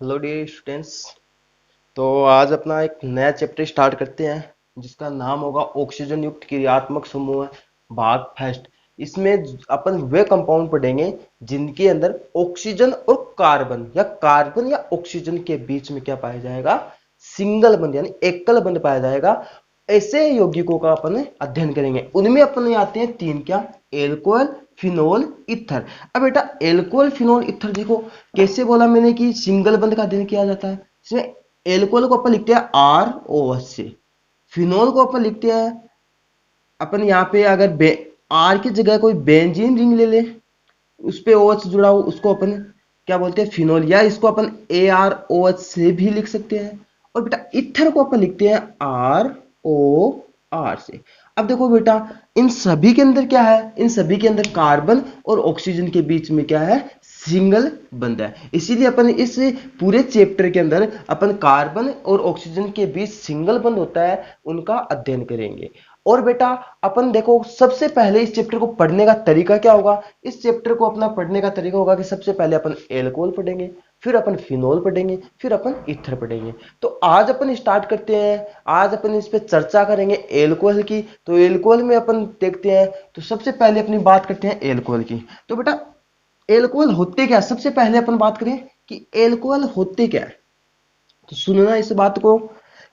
Hello dear students. तो आज अपना एक नया चैप्टर स्टार्ट करते हैं जिसका नाम होगा ऑक्सीजन युक्त क्रियात्मक समूह भाग फर्स्ट। इसमें अपन वे कंपाउंड पढ़ेंगे जिनके अंदर ऑक्सीजन और कार्बन या ऑक्सीजन के बीच में क्या पाया जाएगा, सिंगल बंध यानी एकल बंध पाया जाएगा। ऐसे यौगिकों का अपन अध्ययन करेंगे। उनमें अपन आते हैं तीन, क्या, एल्कोहल, फिनोल, इथर। अब बेटा एल्कोहल फिनोल इथर देखो कैसे बोला मैंने कि सिंगल बंध का अध्ययन किया जाता है। इसमें एल्कोहल को अपन लिखते हैं आर ओ एच से, फिनोल को अपन लिखते हैं अपन यहाँ पे अगर आर की जगह कोई बेंजीन रिंग ले ले, उस पे ओ एच जुड़ा हो, उसको अपन क्या बोलते हैं, फिनोल, या इसको अपन ए आर ओ एच से भी लिख सकते हैं। और बेटा इथर को अपन लिखते हैं आर ओ आर से। अब देखो बेटा इन सभी के अंदर क्या है, इन सभी के अंदर कार्बन और ऑक्सीजन के बीच में क्या है, सिंगल बंध है। इसीलिए अपन इस पूरे चैप्टर के अंदर अपन कार्बन और ऑक्सीजन के बीच सिंगल बंध होता है उनका अध्ययन करेंगे। और बेटा अपन देखो सबसे पहले इस चैप्टर को पढ़ने का तरीका क्या होगा। इस चैप्टर को अपना पढ़ने का तरीका होगा कि सबसे पहले अपन एल्कोहल पढ़ेंगे, फिर अपन फिनोल पढ़ेंगे, फिर अपन ईथर पढ़ेंगे। तो आज अपन स्टार्ट करते हैं। आज अपन इस पे चर्चा करेंगे एल्कोहल की। तो एल्कोहल में अपन देखते हैं, तो सबसे पहले अपनी बात करते हैं एल्कोहल की। तो बेटा एल्कोहल होते क्या, सबसे पहले अपन बात करें कि एल्कोहल होते क्या है। तो सुनना इस बात को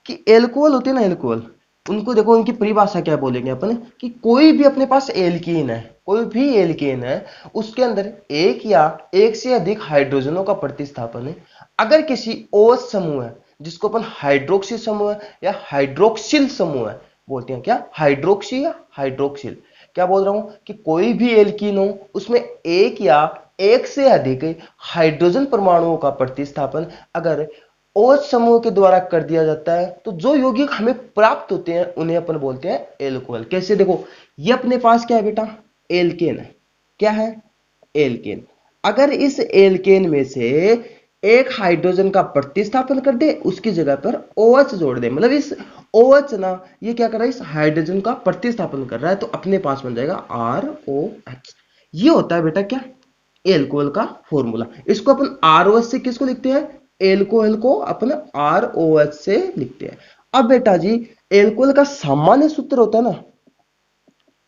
कि एल्कोहल होते हैं ना, एल्कोहल उनको देखो उनकी परिभाषा क्या बोलेंगे अपन कि कोई भी अपने पास एल्कीन है, कोई भी एल्कीन है, उसके अंदर एक या एक से अधिक हाइड्रोजनों का प्रतिस्थापन है। अगर किसी OH समूह है जिसको अपन हाइड्रोक्सी समूह या हाइड्रोक्सिल समूह है बोलते हैं, क्या, हाइड्रोक्सी या हाइड्रोक्सिल, क्या बोल रहा हूं कि कोई भी एल्कीन हो उसमें एक या एक से अधिक हाइड्रोजन परमाणुओं का प्रतिस्थापन अगर OH समूह के द्वारा कर दिया जाता है तो जो यौगिक हमें प्राप्त होते हैं उन्हें अपन बोलते हैं एल्कोहल। कैसे, देखो ये अपने पास क्या है बेटा, एल्केन है। क्या है, एल्केन। अगर इस एल्केन में से एक हाइड्रोजन का प्रतिस्थापन कर दे, उसकी जगह पर OH जोड़ दे, मतलब इस OH ना ये क्या कर रहा है, इस हाइड्रोजन का प्रतिस्थापन कर रहा है, तो अपने पास बन जाएगा ROH। ये होता है बेटा क्या, एल्कोहल का फॉर्मूला। इसको अपन ROH से किसको लिखते हैं, एल्कोहल को अपन ROH से लिखते हैं। अब बेटा जी एल्कोहल का सामान्य सूत्र होता है ना,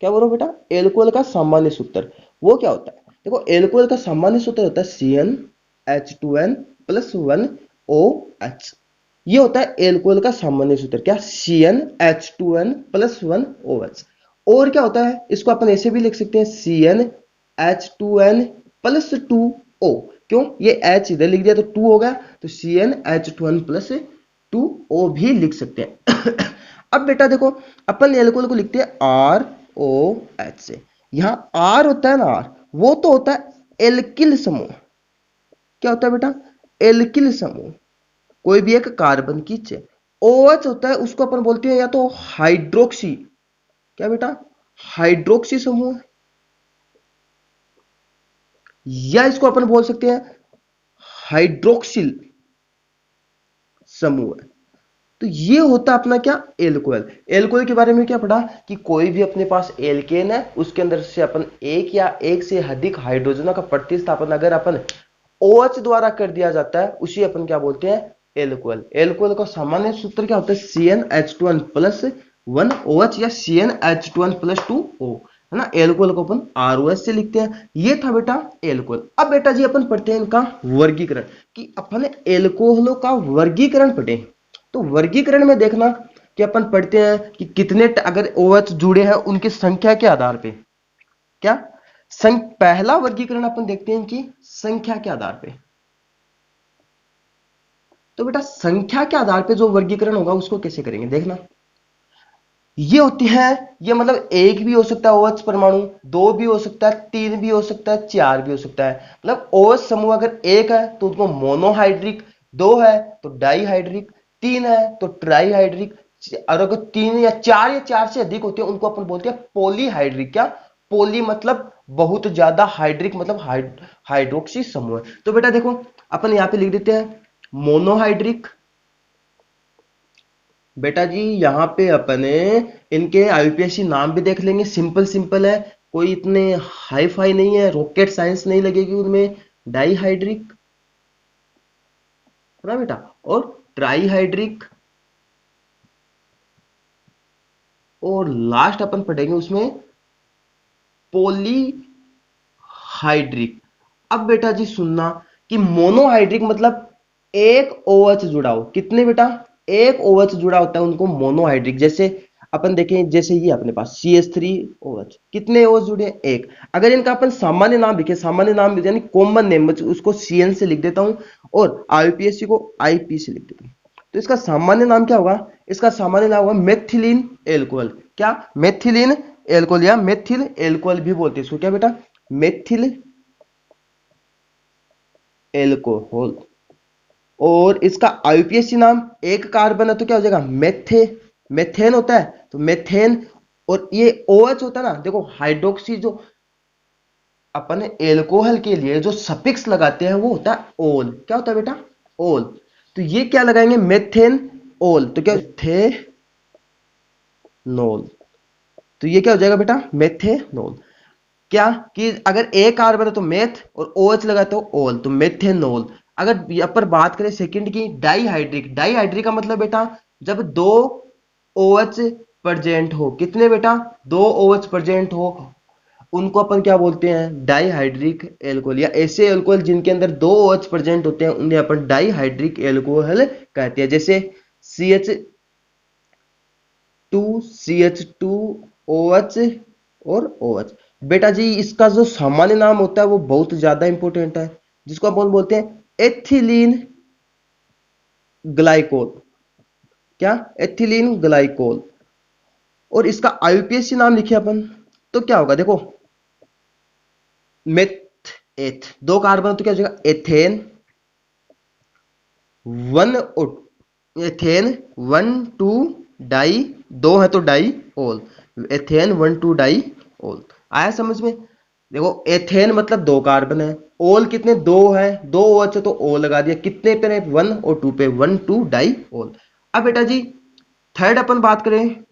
क्या बोलो बेटा, एल्कोहल का सामान्य सूत्र वो क्या होता है। देखो एल्कोहल का सामान्य सूत्र होता है CnH2n प्लस 1OH। ये होता है एल्कोहल का सामान्य सूत्र, क्या, CnH2n प्लस 1OH। और क्या होता है, इसको अपन ऐसे भी लिख सकते हैं CnH2n प्लस 2O। क्यों, ये H इधर लिख दिया तो 2 हो गया, तो CnH2n प्लस 2O भी लिख सकते हैं। अब बेटा देखो अपन एल्कोहल को लिखते हैं ROH से। यहां R होता है ना, R वो तो होता है एल्किल समूह। क्या होता है बेटा, एल्किल समूह, कोई भी एक कार्बन की चेन। OH होता है उसको अपन बोलते हैं या तो हाइड्रोक्सी, क्या बेटा, हाइड्रोक्सी समूह, या इसको अपन बोल सकते हैं हाइड्रोक्सिल समूह। तो ये होता अपना क्या, एल्कोहल। एल्कोहल के बारे में क्या पढ़ा कि कोई भी अपने पास एल्केन है उसके अंदर से अपन एक या एक से अधिक हाइड्रोजनों का प्रतिस्थापन अगर अपन OH द्वारा कर दिया जाता है उसी अपन क्या बोलते हैं, एल्कोहल। एल्कोहल का सामान्य सूत्र क्या होता है, CnH2n प्लस 1OH या CnH2n प्लस 2O, है ना। एल्कोहल को अपन ROH से लिखते हैं। ये था बेटा एल्कोहल। अब बेटा जी अपन पढ़ते हैं इनका वर्गीकरण, कि अपन एल्कोहलों का वर्गीकरण पढ़े। तो वर्गीकरण में देखना कि अपन पढ़ते हैं कि कितने अगर OH जुड़े हैं उनकी संख्या के आधार पे, क्या, पहला वर्गीकरण अपन देखते हैं कि संख्या के आधार पे। तो बेटा संख्या के आधार पे जो वर्गीकरण होगा उसको कैसे करेंगे देखना। ये होती है, ये मतलब एक भी हो सकता है OH परमाणु, दो भी हो सकता है, तीन भी हो सकता है, चार भी हो सकता है। मतलब OH समूह अगर एक है तो उसको मोनोहाइड्रिक, दो है तो डाईहाइड्रिक, तीन है तो ट्राईहाइड्रिक, और अगर तीन या चार से अधिक होते हैं उनको अपन बोलते हैं पॉलीहाइड्रिक। क्या, पॉली मतलब बहुत ज्यादा, हाइड्रिक मतलब हाइड्रोक्सी समूह। तो बेटा देखो अपन यहां पे लिख देते हैं मोनोहाइड्रिक। बेटा जी यहाँ पे अपने इनके IUPAC नाम भी देख लेंगे, सिंपल सिंपल है, कोई इतने हाई फाई नहीं है, रॉकेट साइंस नहीं लगेगी उनमें। डाईहाइड्रिक, है ना बेटा। और ट्राईहाइड्रिक, और लास्ट अपन पढ़ेंगे उसमें पॉलीहाइड्रिक। अब बेटा जी सुनना कि मोनोहाइड्रिक मतलब एक OH जुड़ा हो, कितने बेटा, एक OH जुड़ा होता है उनको मोनोहाइड्रिक। जैसे अपन देखें, जैसे ये अपने पास CH3OH, कितने OH जुड़े हैं, एक। अगर इनका अपन सामान्य नाम लिखे, सामान्य नाम यानी कॉमन नेम, उसको CN से लिख देता हूं और IUPAC को IP से लिख देता हूं, तो इसका सामान्य नाम क्या होगा, इसका सामान्य नाम होगा मेथिलीन एल्कोहल। क्या, मेथिलीन एल्कोहल, या मेथिल एल्कोहल भी बोलते हैं इसको, क्या बेटा, मेथिल एल्कोहल। और इसका आईयूपीएसी नाम, एक कार्बन है तो क्या हो जाएगा, मेथेन होता है तो मेथेन। और ये OH होता है ना, देखो हाइड्रोक्सी, जो अपन एल्कोहल के लिए जो सफिक्स लगाते हैं वो होता है ओल। क्या होता है बेटा, ओल। तो ये क्या लगाएंगे, मेथेन ओल, तो क्या, मेथेनोल। तो ये क्या हो जाएगा बेटा, मेथेनोल। क्या कि अगर एक कार्बन है तो मेथ और OH लगा तो ओल, तो मेथेनोल। अगर यहाँ पर बात करें सेकंड की, डाईहाइड्रिक, डाईहाइड्रिक का मतलब बेटा जब दो OH प्रेजेंट हो, कितने बेटा, दो OH प्रेजेंट हो, उनको अपन क्या बोलते हैं, डाईहाइड्रिक एल्कोहल। या ऐसे एल्कोहल जिनके अंदर दो OH प्रेजेंट होते हैं उन्हें अपन डाईहाइड्रिक एल्कोहल कहते हैं। जैसे CH2CH2OH और OH। बेटा जी इसका जो सामान्य नाम होता है वो बहुत ज्यादा इंपॉर्टेंट है, जिसको अपन बोलते हैं एथिलीन ग्लाइकोल। क्या, एथिलीन ग्लाइकोल। और इसका आईयूपीएसी नाम लिखे अपन तो क्या होगा, देखो मेथ एथ, दो कार्बन तो क्या हो जाएगा, एथेन वन, एथेन 1 2 डाई, दो है तो डाई ओल, एथेन 1 2 डाई ओल। आया समझ में। देखो एथेन मतलब दो कार्बन है, ओल कितने, दो है, दो OH है तो O लगा दिया, कितने पे, 1 और 2 पे, 1 2 डाई ओल। अब बेटा जी थर्ड अपन बात करें,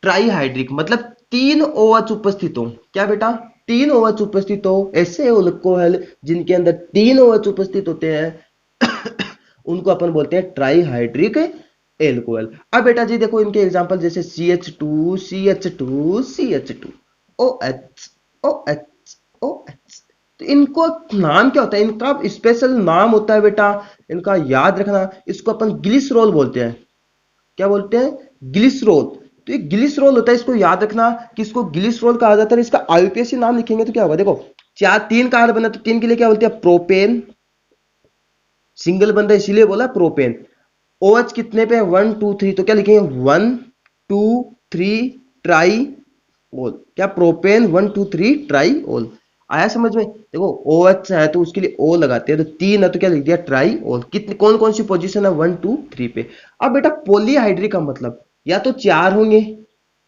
ट्राईहाइड्रिक मतलब तीन OH उपस्थित हो। क्या बेटा, तीन OH उपस्थित हो, ऐसे अल्कोहल जिनके अंदर तीन OH उपस्थित होते हैं उनको अपन बोलते हैं ट्राईहाइड्रिक एल्कोहल। अब बेटा जी देखो इनके एग्जांपल, जैसे CH2 CH2 CH2, OH OH OH। तो इनको नाम क्या होता है, इनका स्पेशल नाम होता है बेटा, इनका याद रखना, इसको अपन ग्लिसरॉल बोलते हैं। क्या बोलते हैं, ग्लिसरॉल। तो ये ग्लिसरॉल होता है, इसको याद रखना कि इसको ग्लिसरॉल कहा जाता है। इसका आईयूपीएसी नाम लिखेंगे तो क्या होगा, देखो चार, तीन कार्बन है तो तीन के लिए क्या बोलते हैं, प्रोपेन, सिंगल बंदा इसीलिए बोला प्रोपेन। OH कितने पे, 1 2 3, तो क्या लिखेंगे, 1 2 3 ट्राई ओल। क्या, प्रोपेन 1 2 3 ट्राई ओल। आया समझ में। देखो OH है तो उसके लिए O लगाते हैं, तो तीन है तो क्या लिख दिया, ट्राई ओल। कितने, कौन कौन सी पोजीशन है, 1 2 3 पे। अब बेटा पॉलीहाइड्रिक का मतलब या तो चार होंगे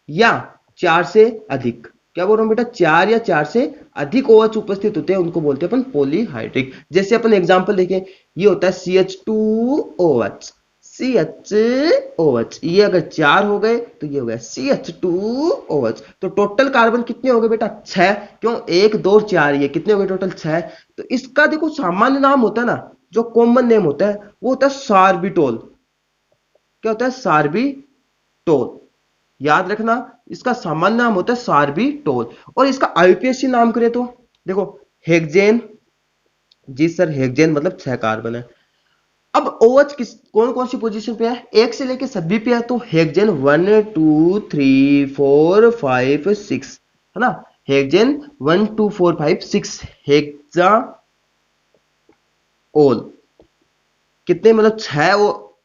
या चार से अधिक। क्या बोल रहा हूं बेटा, चार या चार से अधिक OH उपस्थित होते हैं उनको बोलते हैं अपन पॉलीहाइड्रिक। जैसे अपन एग्जांपल देखें, ये होता है CH2OH, CHOH, ये अगर चार हो गए तो ये हो गया CH2OH। तो टोटल कार्बन कितने हो गए बेटा, छह। क्यों, एक दो चार, ये कितने हो गए टोटल, छह। तो इसका देखो सामान्य नाम होता है ना, जो कॉमन नेम होता है वो होता है सार्बिटोल। क्या होता है, सार्बिटोल। याद रखना, इसका सामान्य नाम होता है सार्बिटोल। और इसका आईयूपीएसी नाम करें तो देखो, हेक्सेन। जी सर, हेक्सेन मतलब छह कार्बन है। अब OH किस, कौन कौन सी पोजीशन पे है, एक से लेके सभी पे है, तो हेक्सेन 1 2 3 4 5 6, है ना। हेक्सेन 1 2 4 5 6, हेक्सा ओल। कितने, मतलब छह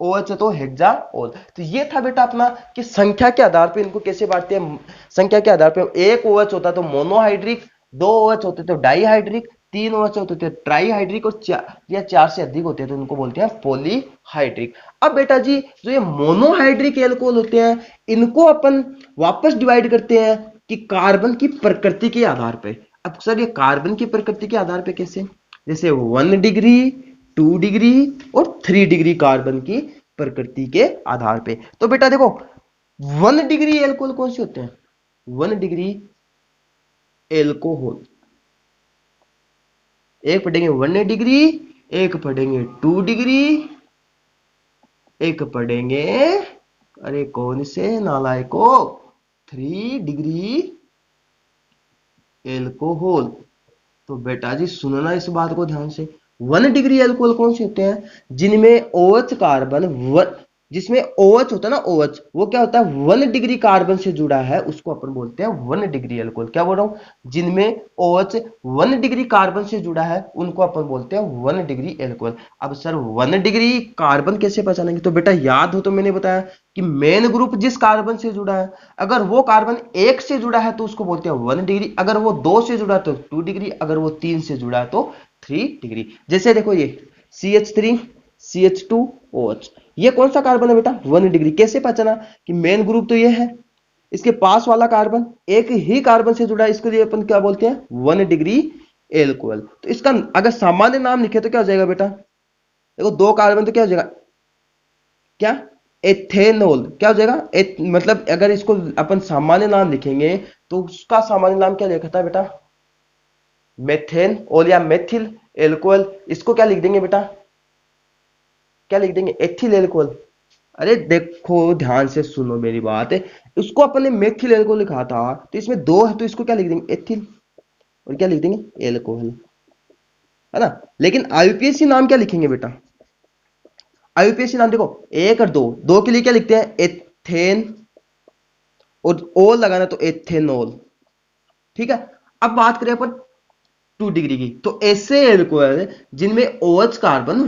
OH है तो हेक्सा ओल। तो ये था बेटा अपना कि संख्या के आधार पे इनको कैसे बांटते हैं। संख्या के आधार पे एक OH होता तो मोनोहाइड्रिक, दो OH होते तो डाईहाइड्रिक, तीन OH होते थे ट्राईहाइड्रिक, और चार या चार से अधिक होते हैं तो उनको बोलते हैं पॉलीहाइड्रिक। अब बेटा जी जो ये मोनोहाइड्रिक एल्कोहल होते हैं इनको अपन वापस डिवाइड करते हैं कि कार्बन की प्रकृति के आधार पे। अब सर ये कार्बन की प्रकृति के आधार पे कैसे, जैसे 1 डिग्री, 2 डिग्री और 3 डिग्री कार्बन की प्रकृति के आधार पे। तो बेटा देखो 1 डिग्री एल्कोहल कौन से होते हैं, 1 डिग्री एल्कोहल, एक पढ़ेंगे 1 डिग्री एक पढ़ेंगे 2 डिग्री, एक पढ़ेंगे, अरे कौन से नालायको, 3 डिग्री एल्कोहल। तो बेटा जी सुनो ना इस बात को ध्यान से, 1 डिग्री एल्कोहल कौन से होते हैं, जिनमें OH कार्बन वन, जिसमें OH होता है ना, OH वो क्या होता है 1 डिग्री कार्बन से जुड़ा है, उसको अपन बोलते हैं 1 डिग्री एल्कोहल। क्या बोल रहा हूं, जिनमें OH 1 डिग्री कार्बन से जुड़ा है उनको अपन बोलते हैं 1 डिग्री एल्कोहल। अब सर 1 डिग्री कार्बन कैसे पहचानेंगे, तो बेटा याद हो तो मैंने बताया कि मेन ग्रुप जिस कार्बन से जुड़ा है, अगर वो कार्बन 1 से जुड़ा है तो उसको बोलते हैं 1 डिग्री, अगर वो 2 से जुड़ा है तो 2 डिग्री, अगर वो 3 से जुड़ा है तो 3 डिग्री। जैसे देखो ये CH3 CH2OH, ये कौन सा कार्बन है बेटा 1 डिग्री। कैसे पहचाना कि मेन ग्रुप तो ये है, इसके पास वाला कार्बन एक ही कार्बन से जुड़ा है, इसके लिए अपन क्या बोलते हैं 1 डिग्री एल्कोहल। तो इसका अगर सामान्य नाम लिखे तो क्या हो जाएगा बेटा, देखो 2 कार्बन तो क्या हो जाएगा, क्या एथेनॉल, क्या हो जाएगा मतलब अगर इसको अपन सामान्य नाम लिखेंगे तो उसका सामान्य नाम क्या लिखा था बेटा, मेथेनॉल या मेथिल एल्कोहल। इसको क्या लिख देंगे बेटा, क्या लिख देंगे एथिल एल्कोहल। अरे देखो ध्यान से सुनो मेरी बात, उसको अपन ने मेथिल एल्कोहल लिखा था, तो इसमें 2 है तो इसको क्या लिख देंगे एथिल, और क्या लिख देंगे एल्कोहल, है ना। लेकिन आईयूपीएसी नाम क्या लिखेंगे बेटा, आईयूपीएसी नाम देखो 1 और 2, 2 के लिए क्या लिखते हैं एथेन, और ओल लगाना तो एथेनॉल, ठीक है। अब बात करें अपन 2 डिग्री की, तो ऐसे एल्कोहल जिनमें OH कार्बन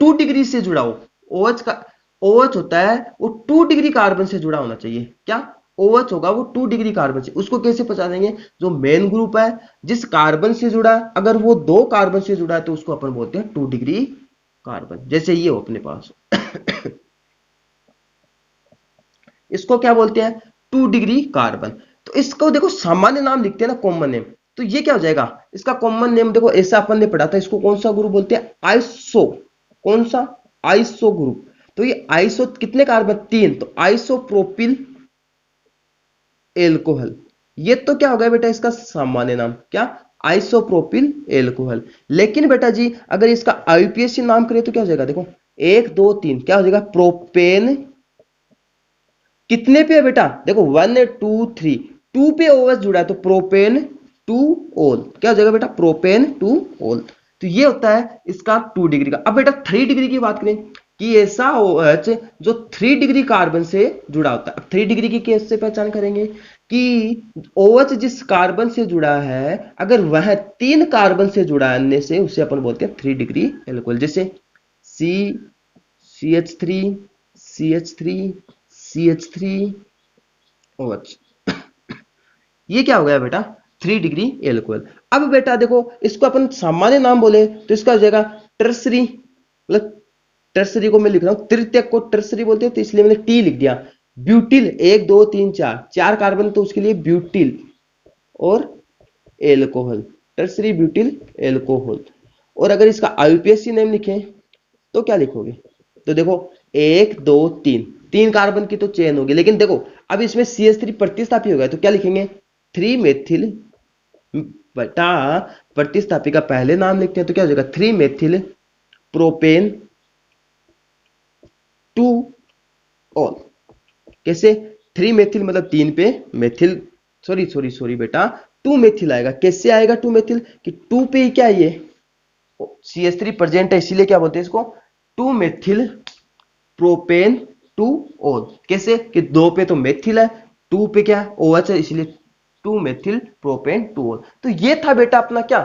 2 डिग्री से जुड़ा हो, OH का OH होता है वो 2 डिग्री कार्बन से जुड़ा होना चाहिए, क्या OH होगा वो 2 डिग्री कार्बन से। उसको कैसे पहचानेंगे, जो मेन ग्रुप है जिस कार्बन से जुड़ा है, अगर वो 2 कार्बन से जुड़ा है तो उसको अपन बोलते हैं 2 डिग्री कार्बन। जैसे ये हो अपने पास इसको क्या बोलते हैं 2 डिग्री कार्बन। तो इसको देखो सामान्य नाम लिखते हैं ना, कॉमन नेम, तो ये क्या हो जाएगा, इसका कॉमन नेम देखो ऐसा अपन ने पढ़ा था, इसको कौन सा ग्रुप बोलते हैं आइसो, कौन सा आइसो ग्रुप। तो ये आइसो कितने कार्बन 3, तो आइसोप्रोपिल एल्कोहल, ये तो क्या हो गया बेटा इसका सामान्य नाम, क्या आइसोप्रोपिल एल्कोहल। लेकिन बेटा जी अगर इसका आईयूपीएसी नाम करें तो क्या हो जाएगा, देखो 1 2 3 क्या हो जाएगा प्रोपेन, कितने पे है बेटा, देखो 1 2 3, 2 पे OH जुड़ा है तो प्रोपेन 2 ओल, क्या हो जाएगा बेटा प्रोपेन 2 ओल। तो ये होता है इसका 2 डिग्री का। अब बेटा 3 डिग्री की बात करें कि ऐसा OH जो 3 डिग्री कार्बन से जुड़ा होता है। अब 3 डिग्री की कैसे पहचान करेंगे कि OH जिस कार्बन से जुड़ा है अगर वह 3 कार्बन से जुड़ा है अन्य से, उसे अपन बोलते हैं 3 डिग्री एल्कोहल। जैसे सी CH3 CH3 CH3 OH, ये क्या हो गया बेटा 3 डिग्री एल्कोहल। अब बेटा देखो इसको अपन सामान्य नाम बोले तो इसका हो जाएगा टर्सरी, मतलब टर्सरी को मैं लिख रहा हूं तृतीयक को टर्सरी बोलते हैं तो इसलिए मैंने टी लिख दिया। ब्यूटिल 1 2 3 4, 4 कार्बन तो उसके लिए ब्यूटिल और एल्कोहल, टर्सरी ब्यूटिल एल्कोहल। और अगर इसका आईयूपीएसी नेम लिखें तो क्या लिखोगे, तो देखो 1 2 3, 3 कार्बन की तो चेन होगी, लेकिन देखो अब इसमें CH3 प्रतिस्थापी हो गया तो क्या लिखेंगे 3 मेथिल, बटा प्रतिस्थापी का पहले नाम लिखते हैं तो क्या हो जाएगा 3 मेथिल प्रोपेन 2 ऑल। कैसे 3 मेथिल मतलब 3 पे मेथिल, सॉरी सॉरी सॉरी बेटा 2 मेथिल आएगा। कैसे आएगा 2 मेथिल कि 2 पे ही क्या है ये CH3 प्रेजेंट है इसीलिए क्या बोलते हैं इसको 2 मेथिल प्रोपेन 2 ओल। कैसे कि 2 पे तो मेथिल है, 2 पे क्या है OH है, इसलिए 2 मेथिल प्रोपेन 2 ओल। तो ये था बेटा अपना क्या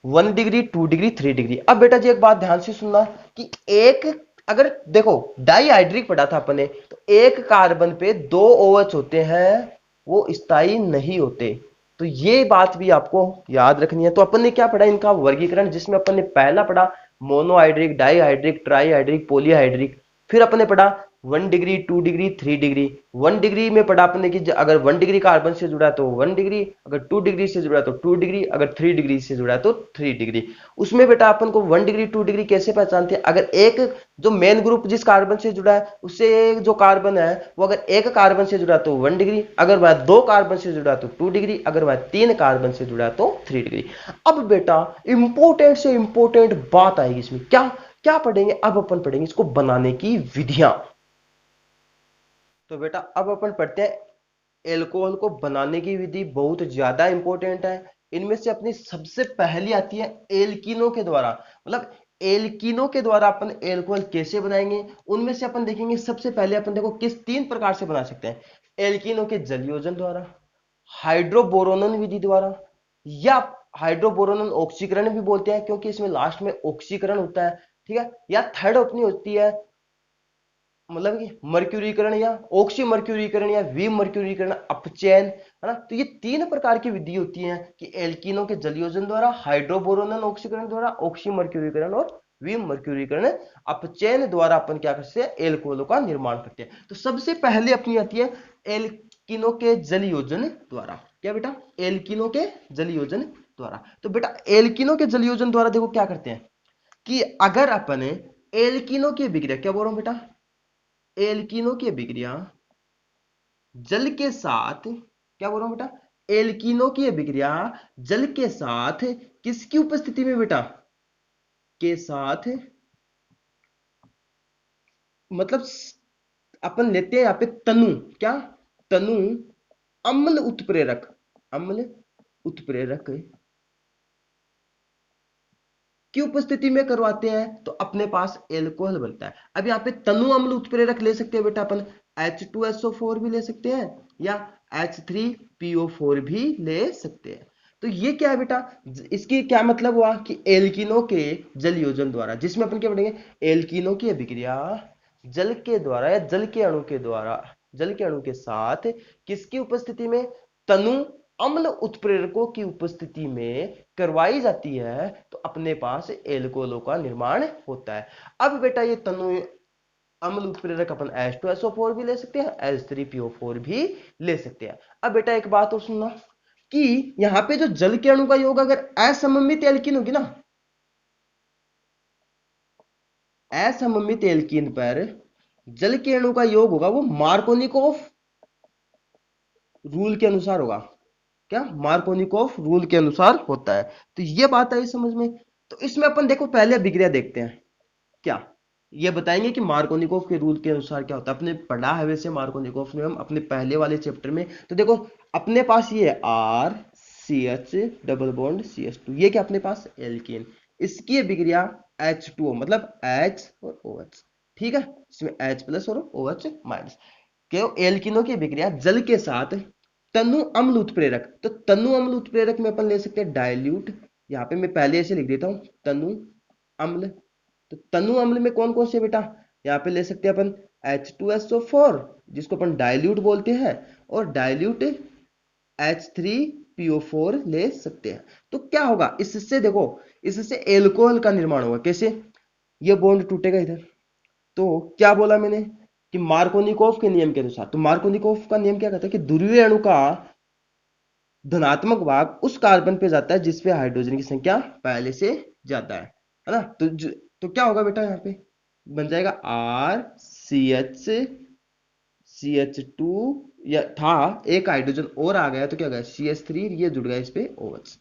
1 डिग्री 2 डिग्री 3 डिग्री। अब बेटा जी एक बात ध्यान से सुनना कि एक अगर देखो डाईहाइड्रिक पढ़ा था अपने, तो एक कार्बन पे 2 OH होते हैं वो स्थायी नहीं होते, तो ये बात भी आपको याद रखनी है। तो अपन ने क्या पढ़ा इनका वर्गीकरण, जिसमें अपन ने पहला पढ़ा मोनोहाइड्रिक, डाईहाइड्रिक, ट्राईहाइड्रिक, पॉलीहाइड्रिक। फिर अपन ने पढ़ा 1 डिग्री, 2 डिग्री, 3 डिग्री। 1 डिग्री में पढ़ा आपने कि अगर 1 डिग्री कार्बन से जुड़ा है तो 1 डिग्री, अगर 2 डिग्री से जुड़ा है तो 2 डिग्री, अगर 3 डिग्री से जुड़ा है तो 3 डिग्री। उसमें बेटा अपन को 1 डिग्री, 2 डिग्री कैसे पहचानते हैं? अगर एक जो मेन ग्रुप जिस कार्बन से जुड़ा है उससे जो कार्बन है वो अगर एक कार्बन से जुड़ा है तो 1 डिग्री, अगर वह 2 कार्बन से जुड़ा है तो 2 डिग्री, अगर वह 3 कार्बन से जुड़ा है तो 3 डिग्री। अब बेटा इंपॉर्टेंट से इंपॉर्टेंट बात आएगी इसमें, क्या क्या पढ़ेंगे? अब अपन पढ़ेंगे इसको बनाने की विधियां। तो बेटा अब अपन पढ़ते हैं एल्कोहल को बनाने की विधि, बहुत ज्यादा इंपॉर्टेंट है। इनमें से अपनी सबसे पहली आती है एल्कीनो के द्वारा, मतलब एल्कीनो के द्वारा अपन एल्कोहल कैसे बनाएंगे। उनमें से अपन देखेंगे सबसे पहले अपन देखो किस 3 प्रकार से बना सकते हैं। एल्कीनो के जलयोजन द्वारा, हाइड्रोबोरोनन विधि द्वारा, या हाइड्रोबोरोनन ऑक्सीकरण भी बोलते हैं क्योंकि इसमें लास्ट में ऑक्सीकरण होता है, ठीक है। या थर्ड अपनी होती है मतलब कि मर्क्यूरीकरण या ऑक्सी मर्क्यूरीकरण या वी मर्क्यूरीकरण अपचयन, है ना। तो ये 3 प्रकार की विधि होती हैं कि एल्कीनो के जलयोजन द्वारा, हाइड्रोबोरोनन ऑक्सीकरण द्वारा, ऑक्सी मर्क्यूरीकरण और वी मर्क्यूरीकरण अपचयन द्वारा अपन क्या करते हैं? एल्कोहलों का निर्माण करते हैं। तो सबसे पहले अपनी आती है एल्कीनो के जलयोजन द्वारा। क्या बेटा? एल्कीनो के जलयोजन द्वारा। तो बेटा एल्कीनो के जलयोजन द्वारा देखो क्या करते हैं कि अगर अपन एल्कीनो की अभिक्रिया, क्या बोल रहा हूं बेटा? एल्कीनो की अभिक्रिया जल के साथ, क्या बोल रहा हूं बेटा? एल्कीनो की अभिक्रिया जल के साथ किसकी उपस्थिति में बेटा? के साथ, मतलब अपन लेते हैं यहां पे तनु, क्या? तनु अम्ल उत्प्रेरक, अम्ल उत्प्रेरक की उपस्थिति में करवाते हैं तो अपने पास एल्कोहल बनता है। अब यहाँ पे तनु अम्ल उत्प्रेरक ले सकते हैं बेटा अपन, H2SO4 भी ले सकते हैं या H3PO4 भी ले सकते हैं। तो ये क्या है बेटा? इसकी क्या मतलब हुआ कि एल्कीनो के जल योजन द्वारा, जिसमें अपन क्या पढ़ेंगे? एल्कीनो की अभिक्रिया जल के द्वारा या जल के अणु के द्वारा, जल के अणु के साथ किसकी उपस्थिति में? तनु अम्ल उत्प्रेरकों की उपस्थिति में करवाई जाती है तो अपने पास एल्कोहलों का निर्माण होता है। अब बेटा ये तनु अम्ल उत्प्रेरक अपन H2SO4 भी ले सकते हैं, H3PO4 भी ले सकते हैं। अब बेटा एक बात और सुनना कि यहां पे जो जल के अणु का योग अगर असममित एल्कीन होगी ना, असममित एल्कीन पर जल के अणु का योग होगा वो मार्कोनिकोव रूल के अनुसार होगा। क्या? मार्कोनिकोव रूल के अनुसार होता है। तो ये बात आई समझ में। तो इसमें अपन देखो पहले अभिक्रिया देखते हैं, क्या ये बताएंगे कि मार्कोनिकोव के रूल के अनुसार क्या होता है। अपने पढ़ा है वैसे मार्कोनिकोव में हम अपने पहले वाले चैप्टर में। तो देखो अपने पास ये R CH double bond CH2, ये क्या अपने पास एल्कीन, इसकी अभिक्रिया H2O मतलब H और OH, ठीक है। इसमें H प्लस और OH माइनस, क्यों? एल्कीनो की अभिक्रिया जल के साथ तनु अम्ल उत्प्रेरक, तो तनु अम्ल उत्प्रेरक में अपन ले सकते हैं डाइल्यूट। यहाँ पे मैं पहले ऐसे लिख देता हूं तनु अम्ल। तो तनु अम्ल में कौन कौन से बेटा? यहाँ पे ले सकते हैं अपन H2SO4 जिसको अपन डाइल्यूट बोलते हैं, और डाइल्यूट H3PO4 ले सकते हैं। तो क्या होगा इससे? देखो इससे एल्कोहल का निर्माण होगा। कैसे? ये बॉन्ड टूटेगा इधर। तो क्या बोला मैंने कि मार्कोनिकोव के नियम के अनुसार, तो मार्कोनिकोव का नियम क्या कहता है कि ध्रुवीय अणु का धनात्मक भाग उस कार्बन पे जाता है जिसपे हाइड्रोजन की संख्या पहले से ज्यादा है ना। तो क्या होगा बेटा? यहाँ पे बन जाएगा RCH टू, या था एक हाइड्रोजन और आ गया तो क्या गया CH3, ये जुड़ गया इस पे OH।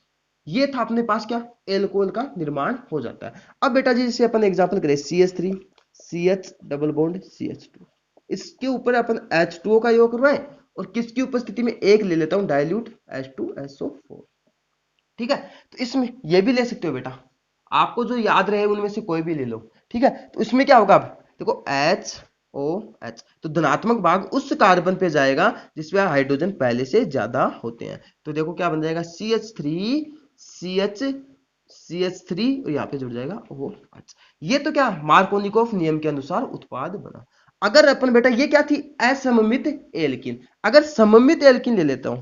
ये था अपने पास क्या? एल्कोहल का निर्माण हो जाता है। अब बेटा जी जैसे अपन एग्जांपल करें CH3 CH double bond CH2, इसके ऊपर अपन H2O का योग करवाएं और किसकी उपस्थिति में एक ले लेता हूं डाइल्यूट H2SO4, ठीक है। तो इसमें ये भी ले सकते हो बेटा, आपको जो याद रहे उनमें से कोई भी ले लो, ठीक है। तो इसमें क्या होगा? अब देखो HOH, तो धनात्मक भाग उस कार्बन पे जाएगा जिसमें हाइड्रोजन पहले से ज्यादा होते हैं। तो देखो क्या बन जाएगा CH3 और यहाँ पे जुड़ जाएगा OH। ये तो क्या मार्कोनिकोव नियम के अनुसार उत्पाद बना। अगर अपन बेटा ये क्या थी? असममित एल्कीन। अगर सममित एल्कीन ले लेता हूं,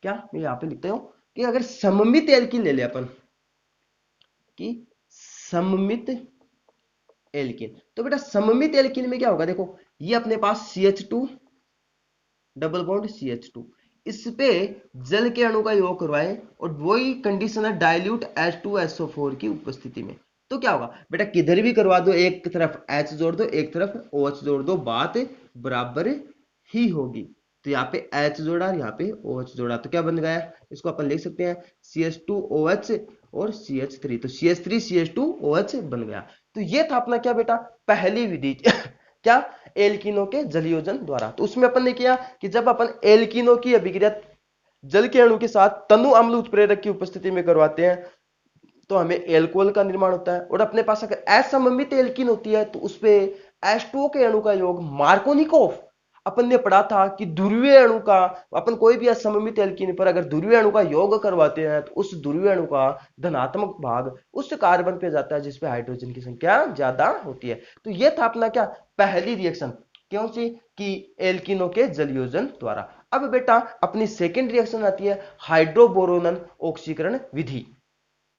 क्या मैं यहाँ पे लिखता हूं कि अगर सममित एल्कीन ले ले अपन, कि सममित एल्कीन, तो बेटा सममित एल्कीन में क्या होगा? देखो ये अपने पास CH2 डबल बॉन्ड CH2, इस पे जल के अणु का योग करवाएं और वही कंडीशन है डाइल्यूट H2SO4 की उपस्थिति में। तो क्या होगा बेटा, किधर भी करवा दो, एक तरफ H जोड़ दो एक तरफ OH जोड़ दो, बात बराबर ही होगी। तो यहाँ पे H जोड़ा और यहाँ पे OH जोड़ा, तो क्या बन गया, इसको अपन लिख सकते हैं CH2OH और CH3, तो CH3CH2OH बन गया। तो ये था अपना क्या बेटा, पहली विधि क्या, एल्किनो के जलयोजन द्वारा। तो उसमें अपन ने किया कि जब अपन एल्किनो की अभिक्रिया जल के अणु के साथ तनु अम्ल उत्प्रेरक की उपस्थिति में करवाते हैं तो हमें एल्कोहल का निर्माण होता है, और अपने पास अगर असममित एल्कीन होती है तो उसपे H2O के अणु का योग मार्कोनिकोव, अपन ने पढ़ा था कि ध्रुवीय अणु का, अपन कोई भी असममित एल्कीन पर अगर ध्रुवीय अणु का योग करवाते हैं तो उस ध्रुवीय अणु का धनात्मक भाग उस कार्बन पे जाता है जिसपे हाइड्रोजन की संख्या ज्यादा होती है। तो यह था अपना क्या, पहली रिएक्शन, क्यों सी, कि एल्किनो के जलयोजन द्वारा। अब बेटा अपनी सेकेंड रिएक्शन आती है हाइड्रोबोरोनन ऑक्सीकरण विधि।